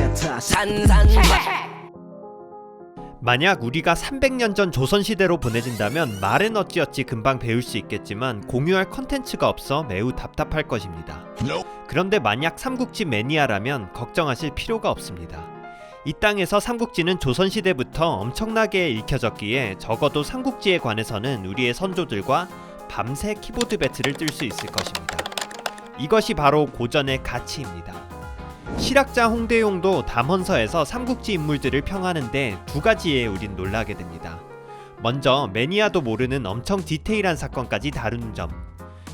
같아 산산. 만약 우리가 300년 전 조선시대로 보내진다면 말은 어찌어찌 금방 배울 수 있겠지만 공유할 컨텐츠가 없어 매우 답답할 것입니다. 그런데 만약 삼국지 매니아라면 걱정하실 필요가 없습니다. 이 땅에서 삼국지는 조선시대부터 엄청나게 읽혀졌기에 적어도 삼국지에 관해서는 우리의 선조들과 밤새 키보드 배틀을 뜰 수 있을 것입니다. 이것이 바로 고전의 가치입니다. 실학자 홍대용도 담헌서에서 삼국지 인물들을 평하는데 두 가지에 우린 놀라게 됩니다. 먼저 매니아도 모르는 엄청 디테일한 사건까지 다루는 점.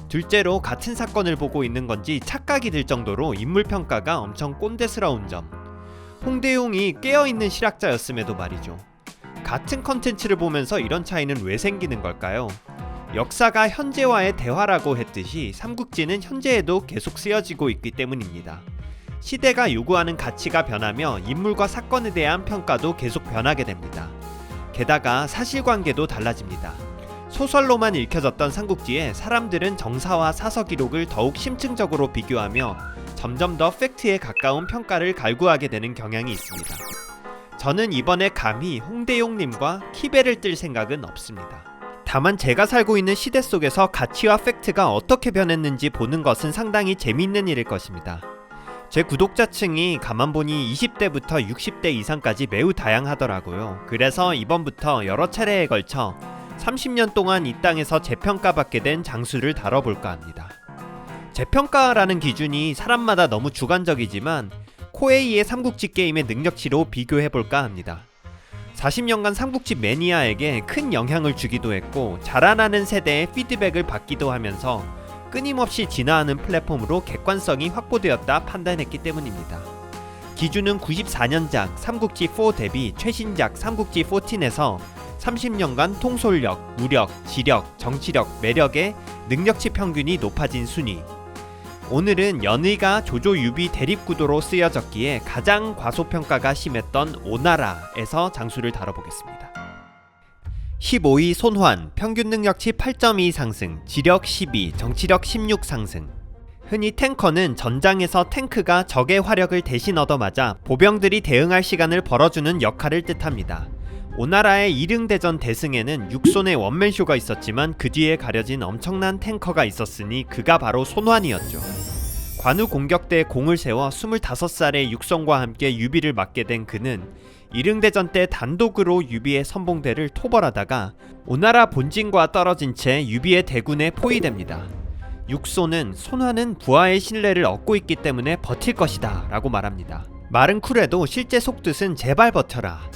둘째로 같은 사건을 보고 있는 건지 착각이 들 정도로 인물 평가가 엄청 꼰대스러운 점. 홍대용이 깨어있는 실학자였음에도 말이죠. 같은 컨텐츠를 보면서 이런 차이는 왜 생기는 걸까요? 역사가 현재와의 대화라고 했듯이 삼국지는 현재에도 계속 쓰여지고 있기 때문입니다. 시대가 요구하는 가치가 변하며 인물과 사건에 대한 평가도 계속 변하게 됩니다. 게다가 사실관계도 달라집니다. 소설로만 읽혀졌던 삼국지에 사람들은 정사와 사서 기록을 더욱 심층적으로 비교하며 점점 더 팩트에 가까운 평가를 갈구하게 되는 경향이 있습니다. 저는 이번에 감히 홍대용님과 키배를 뜰 생각은 없습니다. 다만 제가 살고 있는 시대 속에서 가치와 팩트가 어떻게 변했는지 보는 것은 상당히 재미있는 일일 것입니다. 제 구독자층이 가만 보니 20대부터 60대 이상까지 매우 다양하더라고요. 그래서 이번부터 여러 차례에 걸쳐 30년 동안 이 땅에서 재평가받게 된 장수를 다뤄볼까 합니다. 재평가라는 기준이 사람마다 너무 주관적이지만 코에이의 삼국지 게임의 능력치로 비교해볼까 합니다. 40년간 삼국지 매니아에게 큰 영향을 주기도 했고 자라나는 세대의 피드백을 받기도 하면서 끊임없이 진화하는 플랫폼으로 객관성이 확보되었다 판단했기 때문입니다. 기준은 94년작 삼국지4 대비 최신작 삼국지 14에서 30년간 통솔력, 무력, 지력, 정치력, 매력의 능력치 평균이 높아진 순위. 오늘은 연의가 조조 유비 대립구도로 쓰여졌기에 가장 과소평가가 심했던 오나라에서 장수를 다뤄보겠습니다. 15위 손환, 평균 능력치 8.2 상승, 지력 12, 정치력 16 상승. 흔히 탱커는 전장에서 탱크가 적의 화력을 대신 얻어맞아 보병들이 대응할 시간을 벌어주는 역할을 뜻합니다. 오나라의 이릉대전 대승에는 육손의 원맨쇼가 있었지만 그 뒤에 가려진 엄청난 탱커가 있었으니 그가 바로 손환이었죠. 관우 공격대에 공을 세워 25살의 육손과 함께 유비를 맞게 된 그는 이릉대전 때 단독으로 유비의 선봉대를 토벌하다가 오나라 본진과 떨어진 채 유비의 대군에 포위됩니다. 육손은 손환은 부하의 신뢰를 얻고 있기 때문에 버틸 것이다 라고 말합니다. 말은 쿨해도 실제 속뜻은 제발 버텨라.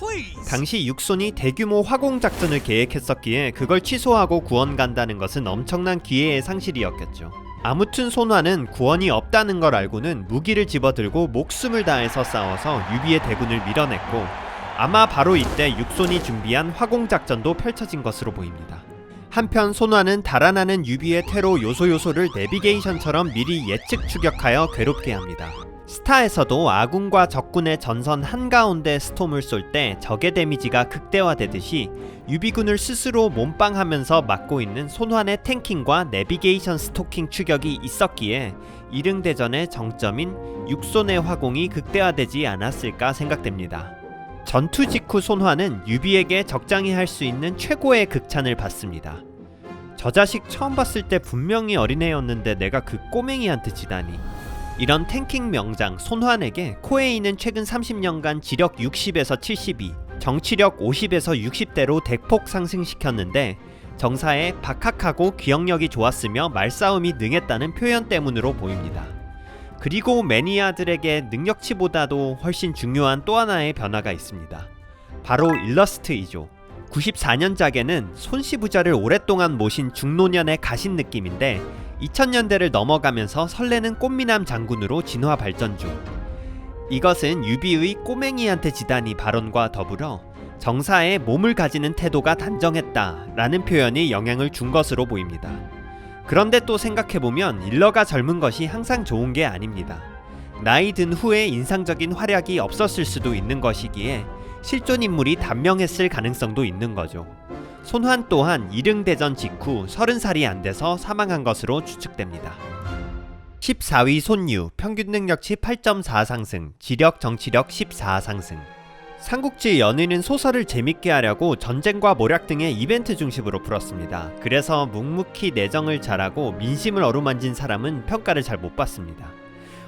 당시 육손이 대규모 화공작전을 계획했었기에 그걸 취소하고 구원 간다는 것은 엄청난 기회의 상실이었겠죠. 아무튼 손환은 구원이 없다는 걸 알고는 무기를 집어들고 목숨을 다해서 싸워서 유비의 대군을 밀어냈고 아마 바로 이때 육손이 준비한 화공작전도 펼쳐진 것으로 보입니다. 한편 손환은 달아나는 유비의 테러 요소를 내비게이션처럼 미리 예측 추격하여 괴롭게 합니다. 스타에서도 아군과 적군의 전선 한가운데 스톰을 쏠 때 적의 데미지가 극대화되듯이 유비군을 스스로 몸빵하면서 막고 있는 손환의 탱킹과 내비게이션 스토킹 추격이 있었기에 이릉대전의 정점인 육손의 화공이 극대화되지 않았을까 생각됩니다. 전투 직후 손환은 유비에게 적장히 할 수 있는 최고의 극찬을 받습니다. 저 자식 처음 봤을 때 분명히 어린애였는데 내가 그 꼬맹이한테 지다니. 이런 탱킹 명장 손환에게 코에이는 최근 30년간 지력 60에서 72, 정치력 50에서 60대로 대폭 상승시켰는데 정사에 박학하고 기억력이 좋았으며 말싸움이 능했다는 표현 때문으로 보입니다. 그리고 매니아들에게 능력치보다도 훨씬 중요한 또 하나의 변화가 있습니다. 바로 일러스트이죠. 94년작에는 손시부자를 오랫동안 모신 중노년의 가신 느낌인데 2000년대를 넘어가면서 설레는 꽃미남 장군으로 진화 발전 중. 이것은 유비의 꼬맹이한테 지다니 발언과 더불어 정사에 몸을 가지는 태도가 단정했다 라는 표현이 영향을 준 것으로 보입니다. 그런데 또 생각해보면 일러가 젊은 것이 항상 좋은 게 아닙니다. 나이 든 후에 인상적인 활약이 없었을 수도 있는 것이기에 실존 인물이 단명했을 가능성도 있는 거죠. 손환 또한 이릉대전 직후 30살이 안 돼서 사망한 것으로 추측됩니다. 14위 손유, 평균 능력치 8.4 상승, 지력 정치력 14 상승. 삼국지 연의는 소설을 재밌게 하려고 전쟁과 모략 등의 이벤트 중심으로 풀었습니다. 그래서 묵묵히 내정을 잘하고 민심을 어루만진 사람은 평가를 잘 못 받습니다.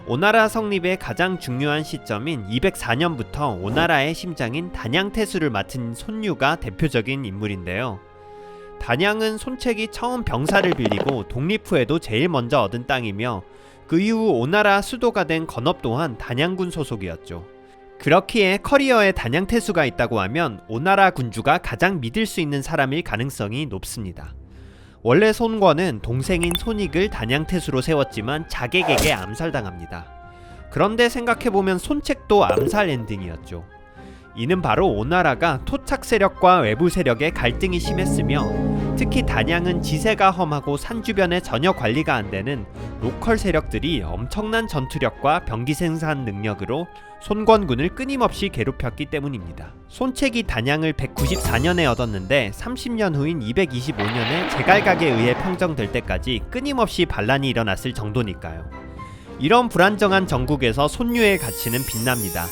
오나라 성립의 가장 중요한 시점인 204년부터 오나라의 심장인 단양태수를 맡은 손유가 대표적인 인물인데요. 단양은 손책이 처음 병사를 빌리고 독립 후에도 제일 먼저 얻은 땅이며 그 이후 오나라 수도가 된 건업 또한 단양군 소속이었죠. 그렇기에 커리어에 단양태수가 있다고 하면 오나라 군주가 가장 믿을 수 있는 사람일 가능성이 높습니다. 원래 손권은 동생인 손익을 단양태수로 세웠지만 자객에게 암살당합니다. 그런데 생각해보면 손책도 암살 엔딩이었죠. 이는 바로 오나라가 토착 세력과 외부 세력의 갈등이 심했으며 특히 단양은 지세가 험하고 산 주변에 전혀 관리가 안 되는 로컬 세력들이 엄청난 전투력과 병기 생산 능력으로 손권군을 끊임없이 괴롭혔기 때문입니다. 손책이 단양을 194년에 얻었는데 30년 후인 225년에 제갈각에 의해 평정될 때까지 끊임없이 반란이 일어났을 정도니까요. 이런 불안정한 정국에서 손유의 가치는 빛납니다.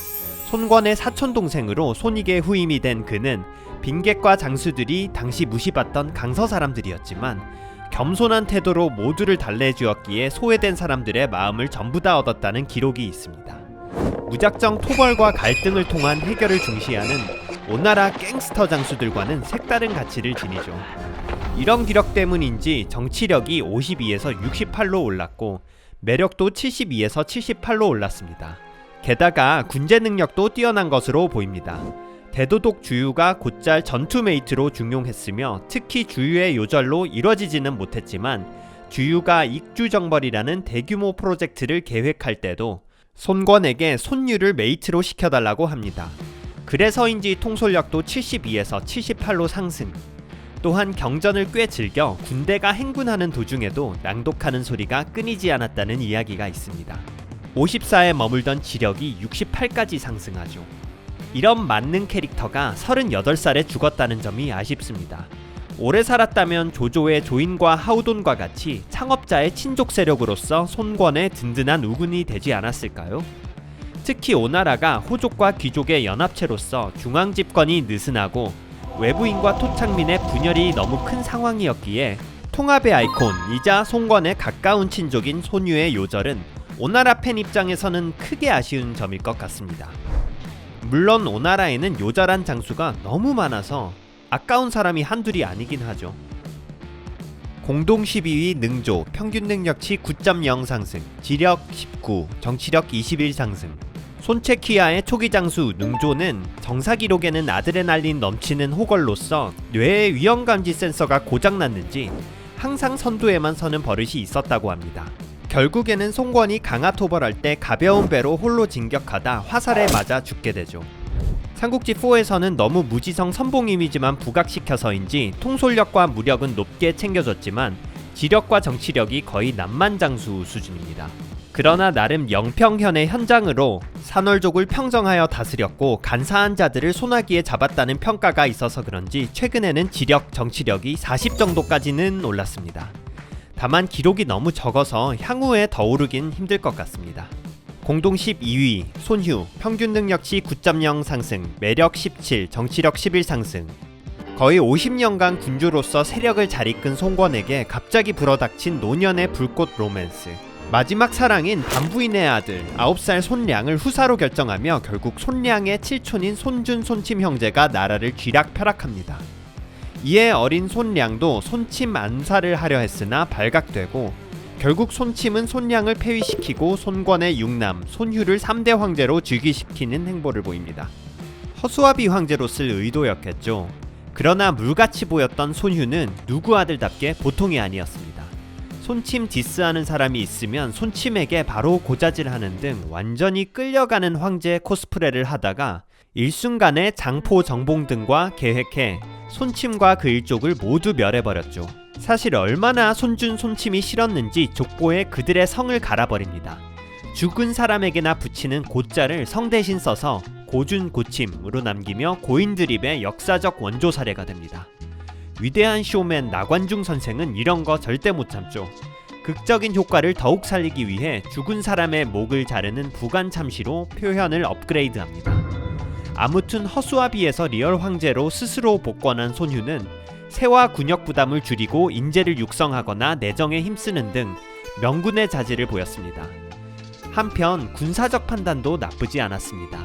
손권의 사촌동생으로 손익의 후임이 된 그는 빈객과 장수들이 당시 무시받던 강서 사람들이었지만 겸손한 태도로 모두를 달래주었기에 소외된 사람들의 마음을 전부 다 얻었다는 기록이 있습니다. 무작정 토벌과 갈등을 통한 해결을 중시하는 오나라 갱스터 장수들과는 색다른 가치를 지니죠. 이런 기록 때문인지 정치력이 52에서 68로 올랐고 매력도 72에서 78로 올랐습니다. 게다가 군제 능력도 뛰어난 것으로 보입니다. 대도독 주유가 곧잘 전투 메이트로 중용했으며 특히 주유의 요절로 이뤄지지는 못했지만 주유가 익주정벌이라는 대규모 프로젝트를 계획할 때도 손권에게 손유를 메이트로 시켜달라고 합니다. 그래서인지 통솔력도 72에서 78로 상승. 또한 경전을 꽤 즐겨 군대가 행군하는 도중에도 낭독하는 소리가 끊이지 않았다는 이야기가 있습니다. 54에 머물던 지력이 68까지 상승하죠. 이런 만능 캐릭터가 38살에 죽었다는 점이 아쉽습니다. 오래 살았다면 조조의 조인과 하우돈과 같이 창업자의 친족 세력으로서 손권의 든든한 우군이 되지 않았을까요? 특히 오나라가 호족과 귀족의 연합체로서 중앙 집권이 느슨하고 외부인과 토착민의 분열이 너무 큰 상황이었기에 통합의 아이콘이자 손권의 가까운 친족인 손유의 요절은 오나라 팬 입장에서는 크게 아쉬운 점일 것 같습니다. 물론 오나라에는 요절한 장수가 너무 많아서 아까운 사람이 한둘이 아니긴 하죠. 공동 12위 능조, 평균 능력치 9.0 상승, 지력 19, 정치력 21 상승. 손체키아의 초기 장수 능조는 정사 기록에는 아드레날린 넘치는 호걸로서 뇌의 위험감지 센서가 고장났는지 항상 선두에만 서는 버릇이 있었다고 합니다. 결국에는 손권이 강화 토벌할 때 가벼운 배로 홀로 진격하다 화살에 맞아 죽게 되죠. 삼국지4에서는 너무 무지성 선봉 이미지만 부각시켜서인지 통솔력과 무력은 높게 챙겨줬지만 지력과 정치력이 거의 남만장수 수준입니다. 그러나 나름 영평현의 현장으로 산월족을 평정하여 다스렸고 간사한 자들을 소나기에 잡았다는 평가가 있어서 그런지 최근에는 지력, 정치력이 40 정도까지는 올랐습니다. 다만 기록이 너무 적어서 향후에 더 오르긴 힘들 것 같습니다. 공동 12위 손휴, 평균 능력치 9.0 상승, 매력 17, 정치력 11 상승. 거의 50년간 군주로서 세력을 잘 이끈 손권에게 갑자기 불어닥친 노년의 불꽃 로맨스. 마지막 사랑인 반부인의 아들 9살 손량을 후사로 결정하며 결국 손량의 칠촌인 손준 손침 형제가 나라를 쥐락펴락합니다. 이에 어린 손량도 손침 암살을 하려 했으나 발각되고 결국 손침은 손량을 폐위시키고 손권의 육남 손휴를 3대 황제로 즉위시키는 행보를 보입니다. 허수아비 황제로 쓸 의도였겠죠. 그러나 물같이 보였던 손휴는 누구 아들답게 보통이 아니었습니다. 손침 디스하는 사람이 있으면 손침에게 바로 고자질하는 등 완전히 끌려가는 황제 코스프레를 하다가 일순간에 장포 정봉 등과 계획해 손침과 그 일족을 모두 멸해버렸죠. 사실 얼마나 손준 손침이 싫었는지 족보에 그들의 성을 갈아버립니다. 죽은 사람에게나 붙이는 고자를 성 대신 써서 고준 고침으로 남기며 고인드립의 역사적 원조 사례가 됩니다. 위대한 쇼맨 나관중 선생은 이런 거 절대 못 참죠. 극적인 효과를 더욱 살리기 위해 죽은 사람의 목을 자르는 부관 참시로 표현을 업그레이드합니다. 아무튼 허수와 비해서 리얼 황제로 스스로 복권한 손휴는 세와 군역 부담을 줄이고 인재를 육성하거나 내정에 힘쓰는 등 명군의 자질을 보였습니다. 한편 군사적 판단도 나쁘지 않았습니다.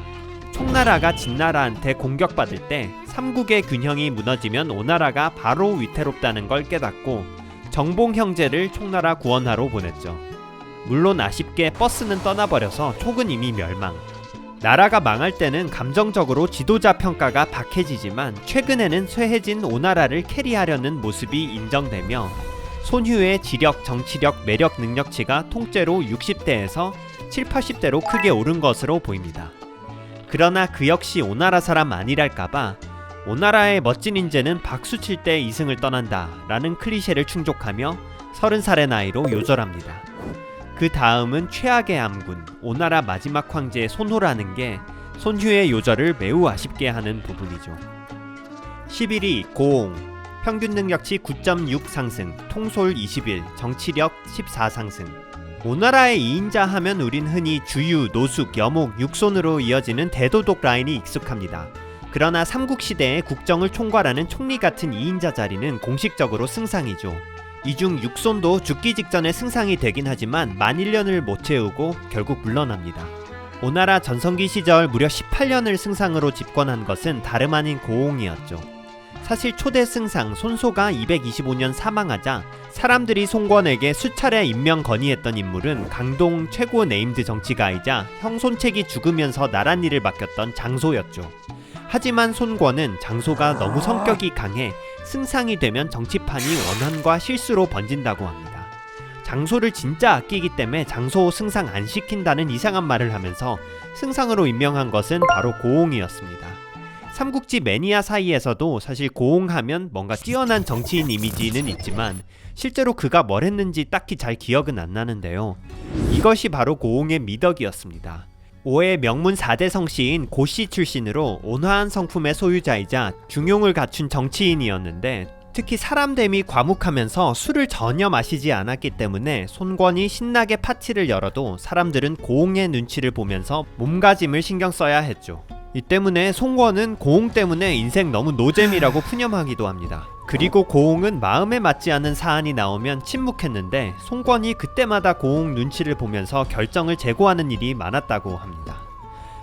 총나라가 진나라한테 공격받을 때 삼국의 균형이 무너지면 오나라가 바로 위태롭다는 걸 깨닫고 정봉 형제를 총나라 구원하러 보냈죠. 물론 아쉽게 버스는 떠나버려서 촉은 이미 멸망. 나라가 망할 때는 감정적으로 지도자 평가가 박해지지만 최근에는 쇠해진 오나라를 캐리하려는 모습이 인정되며 손휴의 지력, 정치력, 매력 능력치가 통째로 60대에서 7, 80대로 크게 오른 것으로 보입니다. 그러나 그 역시 오나라 사람 아니랄까봐 오나라의 멋진 인재는 박수 칠 때 이승을 떠난다 라는 클리셰를 충족하며 30살의 나이로 요절합니다. 그 다음은 최악의 암군, 오나라 마지막 황제의 손호라는 게 손휴의 요절을 매우 아쉽게 하는 부분이죠. 11위 고옹, 평균 능력치 9.6 상승, 통솔 21, 정치력 14 상승. 오나라의 2인자 하면 우린 흔히 주유, 노숙, 여목, 육손으로 이어지는 대도독 라인이 익숙합니다. 그러나 삼국시대의 국정을 총괄하는 총리 같은 2인자 자리는 공식적으로 승상이죠. 이 중 육손도 죽기 직전에 승상이 되긴 하지만 만 1년을 못 채우고 결국 물러납니다. 오나라 전성기 시절 무려 18년을 승상으로 집권한 것은 다름 아닌 고옹이었죠. 사실 초대 승상 손소가 225년 사망하자 사람들이 송권에게 수차례 임명 건의했던 인물은 강동 최고 네임드 정치가이자 형 손책이 죽으면서 나랏일을 맡겼던 장소였죠. 하지만 손권은 장소가 너무 성격이 강해 승상이 되면 정치판이 원한과 실수로 번진다고 합니다. 장소를 진짜 아끼기 때문에 장소 승상 안 시킨다는 이상한 말을 하면서 승상으로 임명한 것은 바로 고옹이었습니다. 삼국지 매니아 사이에서도 사실 고옹하면 뭔가 뛰어난 정치인 이미지는 있지만 실제로 그가 뭘 했는지 딱히 잘 기억은 안 나는데요. 이것이 바로 고옹의 미덕이었습니다. 오의 명문 4대 성씨인 고씨 출신으로 온화한 성품의 소유자이자 중용을 갖춘 정치인이었는데 특히 사람됨이 과묵하면서 술을 전혀 마시지 않았기 때문에 손권이 신나게 파티를 열어도 사람들은 고옹의 눈치를 보면서 몸가짐을 신경 써야 했죠. 이 때문에 손권은 고옹 때문에 인생 너무 노잼이라고 푸념하기도 합니다. 그리고 고옹은 마음에 맞지 않는 사안이 나오면 침묵했는데 손권이 그때마다 고옹 눈치를 보면서 결정을 재고하는 일이 많았다고 합니다.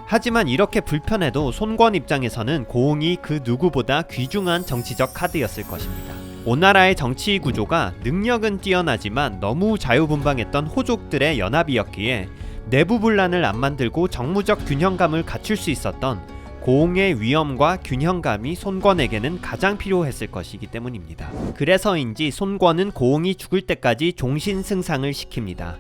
하지만 이렇게 불편해도 손권 입장에서는 고옹이 그 누구보다 귀중한 정치적 카드였을 것입니다. 오나라의 정치 구조가 능력은 뛰어나지만 너무 자유분방했던 호족들의 연합이었기에 내부 분란을 안 만들고 정무적 균형감을 갖출 수 있었던 고옹의 위엄과 균형감이 손권에게는 가장 필요했을 것이기 때문입니다. 그래서인지 손권은 고옹이 죽을 때까지 종신승상을 시킵니다.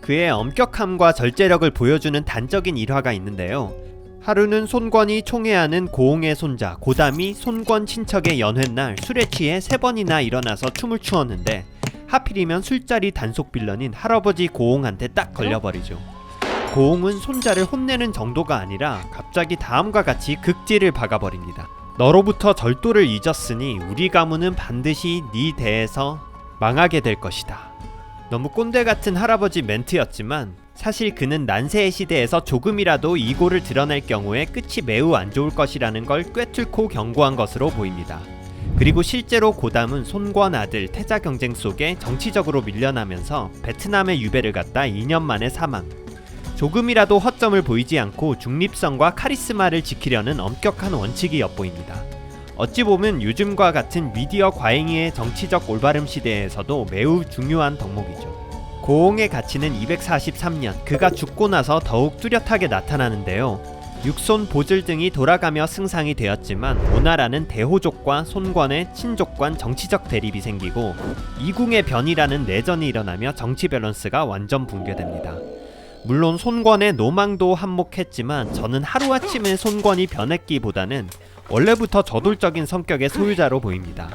그의 엄격함과 절제력을 보여주는 단적인 일화가 있는데요. 하루는 손권이 총애하는 고옹의 손자 고담이 손권 친척의 연회날 술에 취해 3번이나 일어나서 춤을 추었는데 하필이면 술자리 단속 빌런인 할아버지 고옹한테 딱 걸려버리죠. 고옹은 손자를 혼내는 정도가 아니라 갑자기 다음과 같이 극지를 박아버립니다. 너로부터 절도를 잊었으니 우리 가문은 반드시 네 대에서 망하게 될 것이다. 너무 꼰대 같은 할아버지 멘트였지만 사실 그는 난세의 시대에서 조금이라도 이고를 드러낼 경우에 끝이 매우 안 좋을 것이라는 걸 꿰뚫고 경고한 것으로 보입니다. 그리고 실제로 고담은 손권 아들 태자 경쟁 속에 정치적으로 밀려나면서 베트남의 유배를 갔다 2년 만에 사망. 조금이라도 허점을 보이지 않고 중립성과 카리스마를 지키려는 엄격한 원칙이 엿보입니다. 어찌 보면 요즘과 같은 미디어 과잉의 정치적 올바름 시대에서도 매우 중요한 덕목이죠. 고옹의 가치는 243년, 그가 죽고 나서 더욱 뚜렷하게 나타나는데요. 육손 보즐 등이 돌아가며 승상이 되었지만 오나라는 대호족과 손권의 친족간 정치적 대립이 생기고 이궁의 변이라는 내전이 일어나며 정치 밸런스가 완전 붕괴됩니다. 물론 손권의 노망도 한몫했지만 저는 하루아침에 손권이 변했기보다는 원래부터 저돌적인 성격의 소유자로 보입니다.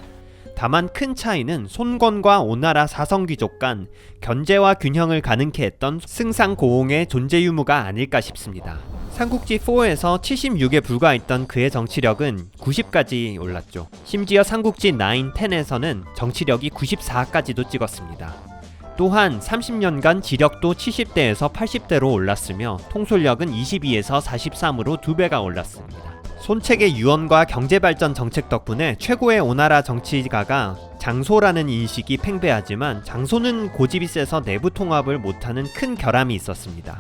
다만 큰 차이는 손권과 오나라 사성귀족 간 견제와 균형을 가능케 했던 승상 고옹의 존재 유무가 아닐까 싶습니다. 삼국지4에서 76에 불과했던 그의 정치력은 90까지 올랐죠. 심지어 삼국지 9, 10에서는 정치력이 94까지도 찍었습니다. 또한 30년간 지력도 70대에서 80대로 올랐으며 통솔력은 22에서 43으로 2배가 올랐습니다. 손책의 유언과 경제발전 정책 덕분에 최고의 오나라 정치가가 장소라는 인식이 팽배하지만 장소는 고집이 세서 내부 통합을 못하는 큰 결함이 있었습니다.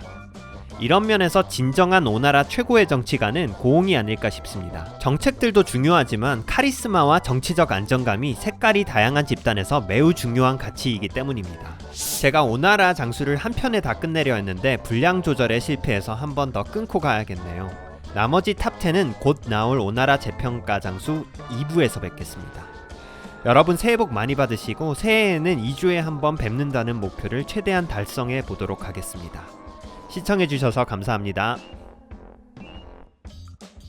이런 면에서 진정한 오나라 최고의 정치가는 고홍이 아닐까 싶습니다. 정책들도 중요하지만 카리스마와 정치적 안정감이 색깔이 다양한 집단에서 매우 중요한 가치이기 때문입니다. 제가 오나라 장수를 한 편에 다 끝내려 했는데 분량 조절에 실패해서 한 번 더 끊고 가야겠네요. 나머지 탑10은 곧 나올 오나라 재평가 장수 2부에서 뵙겠습니다. 여러분 새해 복 많이 받으시고 새해에는 2주에 한 번 뵙는다는 목표를 최대한 달성해 보도록 하겠습니다. 시청해주셔서 감사합니다.